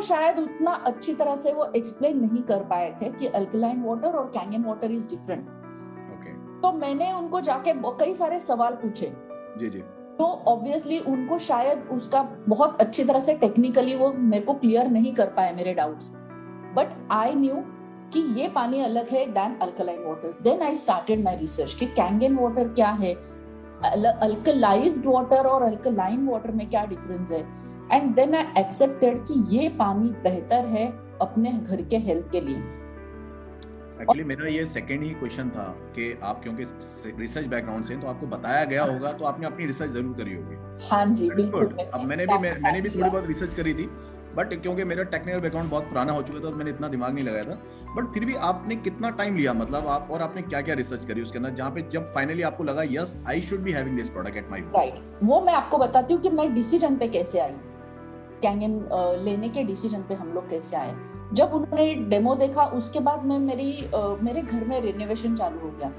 शायद उतना अच्छी तरह से वो एक्सप्लेन नहीं कर पाए थे कि अल्कलाइन वाटर और कैंगन वाटर इज डिफरेंट। तो मैंने उनको जाके कई सारे सवाल पूछे जी जी। तो ऑब्वियसली उनको शायद उसका बहुत अच्छी तरह से टेक्निकली वो मेरे को क्लियर नहीं कर पाए मेरे डाउट्स, बट आई न्यू कि ये पानी अलग है then alkaline water. Then I started my research कि कैंगन वाटर क्या है, अल्कलाइज्ड वाटर और अल्कलाइन वाटर में क्या डिफरेंस है, एंड देन आई एक्सेप्टेड कि ये पानी बेहतर है अपने घर के हेल्थ के लिए। एक्चुअली मेरा ये सेकंड ही क्वेश्चन था कि आप क्योंकि रिसर्च बैकग्राउंड से तो आपको बताया गया होगा तो आपने अपनी रिसर्च जरूर करी होगी। हाँ जी बिल्कुल। अब मैंने भी थोड़ी बहुत रिसर्च करी थी, बट क्योंकि मेरा टेक्निकल बैकग्राउंड बहुत पुराना हो चुका था तो मैंने इतना दिमाग नहीं लगाया था। बट फिर भी आपने कितना टाइम लिया, मतलब आप और आपने क्या क्या रिसर्च करी उसके अंदर, जहाँ पे जब फाइनली आपको लगा yes I should be having this product at my home? Right, वो मैं आपको बताती हूँ कि मैं डिसीजन पे कैसे आई, कैंगन लेने के डिसीजन पे हम लोग कैसे आए। जब उन्होंने डेमो देखा उसके बाद मैं मेरे घर में रिनोवेशन चालू हो गया।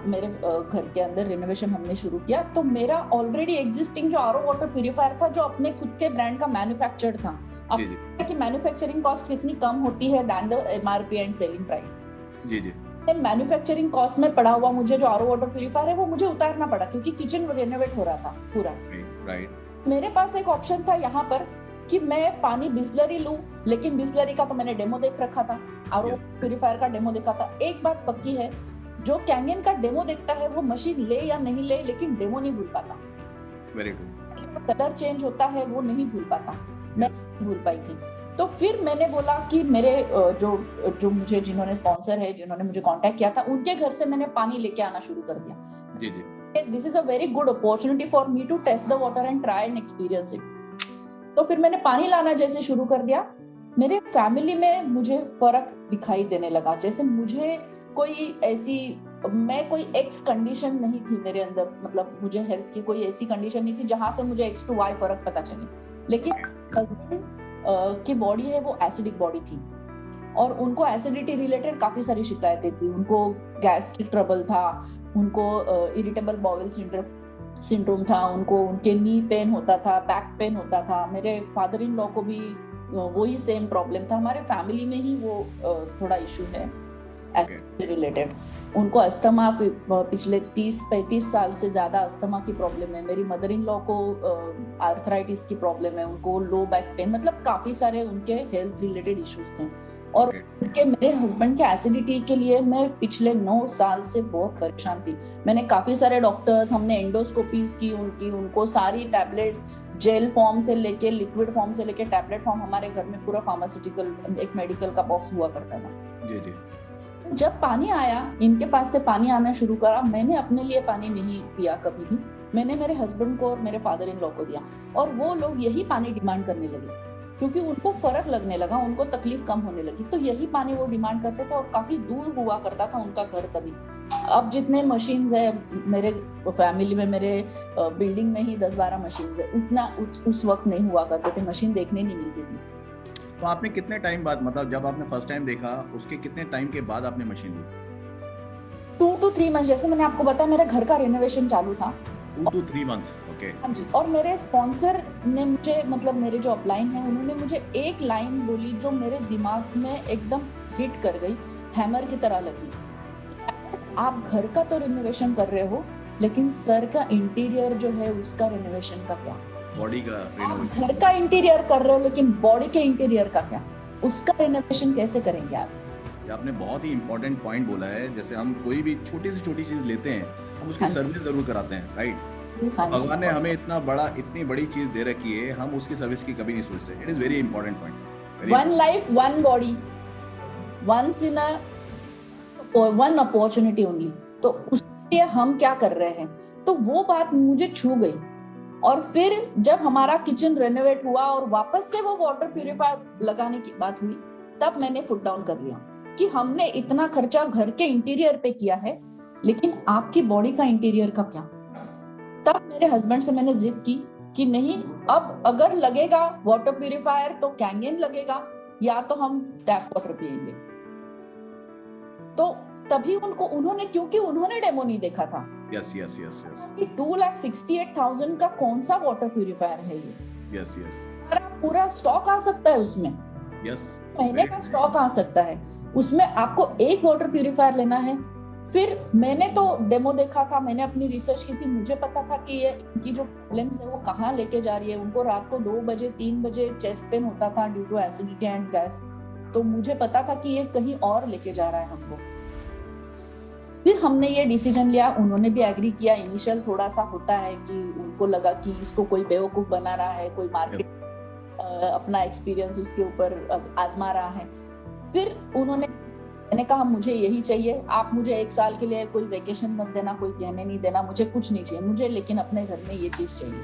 मेरे घर के अंदर रिनोवेशन हमने शुरू किया, तो मेरा ऑलरेडी एग्जिस्टिंग जो आरओ वाटर प्यूरिफायर था जो अपने खुद के ब्रांड का मैन्युफैक्चर्ड था, अब कि मैन्युफैक्चरिंग कॉस्ट कितनी कम होती है than the MRP and selling price. जी जी। मैन्युफैक्चरिंग कॉस्ट में पड़ा हुआ मुझे जो आरओ वाटर प्यूरिफायर है वो मुझे उतारना पड़ा क्योंकि किचन रिनोवेट हो रहा था पूरा। राइट। मेरे पास एक ऑप्शन था यहाँ पर कि मैं पानी बिस्लरी लूं, लेकिन बिस्लरी का तो मैंने डेमो देख रखा था, आरओ प्यूरिफायर का डेमो देखा था। एक बात पक्की है, जो कैंगन का डेमो देखता है वो मशीन ले या नहीं ले, लेकिन डेमो नहीं भूल पाता। Very good. कलर चेंज होता है वो नहीं भूल पाता, मैं भूल पाई थी। तो फिर मैंने बोला कि मेरे जो मुझे जिन्होंने स्पॉन्सर है, जिन्होंने मुझे कांटेक्ट किया था, उनके घर से मैंने पानी लेके आना शुरू कर दिया। जी जी। This is a very good opportunity for me to test the water and try and experience it. तो फिर मैंने पानी लाना जैसे शुरू कर दिया, मेरे फैमिली में मुझे फर्क दिखाई देने लगा। जैसे मुझे मैं कोई एक्स कंडीशन नहीं थी मेरे अंदर, मतलब मुझे हेल्थ की कोई ऐसी कंडीशन नहीं थी जहां से मुझे एक्स टू वाई फर्क पता चले, लेकिन हस्बैंड की बॉडी है वो एसिडिक बॉडी थी और उनको एसिडिटी रिलेटेड काफी सारी शिकायतें थी। उनको गैस्ट्रिक ट्रबल था, उनको इरिटेबल बाउल सिंड्रोम था, उनको उनके नी पेन होता था, बैक पेन होता था। मेरे फादर इन लॉ को भी वही सेम प्रॉब्लम था। हमारे फैमिली में ही वो थोड़ा इशू है एसिडिटी रिलेटेड। उनको अस्थमा पिछले 30-35 साल से ज्यादा अस्थमा की प्रॉब्लम है। मेरी मदर इन लॉ को आर्थराइटिस की प्रॉब्लम है, उनको लो बैक पेन, मतलब काफी सारे उनके हेल्थ रिलेटेड इश्यूज थे। और उनके मेरे हस्बैंड के एसिडिटी के लिए मैं पिछले 9 साल से बहुत परेशान थी। मैंने काफी सारे डॉक्टर्स, हमने एंडोस्कोपीज की उनको सारी टैबलेट्स, जेल फॉर्म से लेके लिक्विड फॉर्म से लेके टैबलेट फॉर्म, हमारे घर में पूरा फार्मास्यूटिकल एक मेडिकल का बॉक्स हुआ करता था। जी जी। जब पानी आया, इनके पास से पानी आना शुरू करा, मैंने अपने लिए पानी नहीं पिया कभी भी, मैंने मेरे हस्बैंड को और मेरे फादर इन लॉ को दिया, और वो लोग यही पानी डिमांड करने लगे क्योंकि उनको फर्क लगने लगा, उनको तकलीफ कम होने लगी। तो यही पानी वो डिमांड करते थे और काफी दूर हुआ करता था उनका घर तभी। अब जितने मशीन्स है मेरे फैमिली में, मेरे बिल्डिंग में ही 10-12 मशीन्स है, उतना उस वक्त नहीं हुआ करते थे, मशीन देखने नहीं मिलती थी। तो आपने कितने टाइम बाद, मतलब जब आपने फर्स्ट टाइम देखा उसके कितने टाइम के बाद आपने मशीन ली? 2 to 3 मंथ, जैसे मैंने आपको बताया मेरे घर का रिनोवेशन चालू था। 2 to 3 months, ओके। हाँ जी। और मेरे स्पॉन्सर ने मुझे, मतलब मेरे जो अपलाइन है, उन्होंने मुझे एक लाइन बोली जो मेरे दिमाग में एकदम हिट कर गई, हैमर की तरह लगी। आप घर का तो रिनोवेशन कर रहे हो, लेकिन सर का इंटीरियर जो है उसका रिनोवेशन का क्या? बॉडी का रिनोवेशन। घर का इंटीरियर कर रहे हो लेकिन बॉडी के इंटीरियर का क्या? उसका रिनोवेशन कैसे करेंगे आप? आपने बहुत ही इंपॉर्टेंट पॉइंट बोला है। जैसे हम कोई भी छोटी से छोटी चीज लेते हैं, हम उसकी सर्विस जरूर कराते हैं, राइट? भगवान ने हमें इतनी बड़ी चीज दे रखी है, हम उसकी सर्विस की कभी नहीं सोचते। It is very important point. One life, one body, once in one opportunity only. तो उसके लिए हम क्या कर रहे हैं? तो वो बात मुझे छू गई। और फिर जब हमारा किचन रेनोवेट हुआ और वापस से वो वाटर प्यूरिफायर लगाने की बात हुई, तब मैंने फुट डाउन कर लिया कि हमने इतना खर्चा घर के इंटीरियर पे किया है, लेकिन आपकी बॉडी का इंटीरियर का क्या? तब मेरे हस्बैंड से मैंने जिद की कि नहीं, अब अगर लगेगा वाटर प्यूरिफायर तो कैंगन लगेगा, या तो हम टैप वाटर पिएंगे। तो तभी उन्होंने क्योंकि उन्होंने डेमो नहीं देखा था। Yes yes yes yes. 2,68,000 का कौन सा वाटर प्यूरिफायर है ये? Yes yes. हमारा पूरा स्टॉक आ सकता है उसमें, यस, महीने का स्टॉक आ सकता है। उसमें आपको एक वाटर प्यूरिफायर लेना है। फिर मैंने तो डेमो देखा था, मैंने अपनी रिसर्च की थी, मुझे पता था कि ये इनकी जो प्रॉब्लम्स है वो कहाँ लेके जा रही है। उनको रात को 2 बजे 3 बजे चेस्ट पेन होता था due to acidity and gas, तो मुझे पता था कि ये कहीं और लेके जा रहा है हमको। फिर हमने ये डिसीजन लिया, उन्होंने भी एग्री किया। इनिशियल थोड़ा सा होता है कि उनको लगा कि इसको कोई बेवकूफ बना रहा है, कोई मार्केट अपना एक्सपीरियंस उसके ऊपर आजमा रहा है। फिर मैंने कहा मुझे यही चाहिए, आप मुझे 1 साल के लिए कोई वेकेशन मत देना, कोई गहने नहीं देना, मुझे कुछ नहीं चाहिए मुझे, लेकिन अपने घर में ये चीज चाहिए।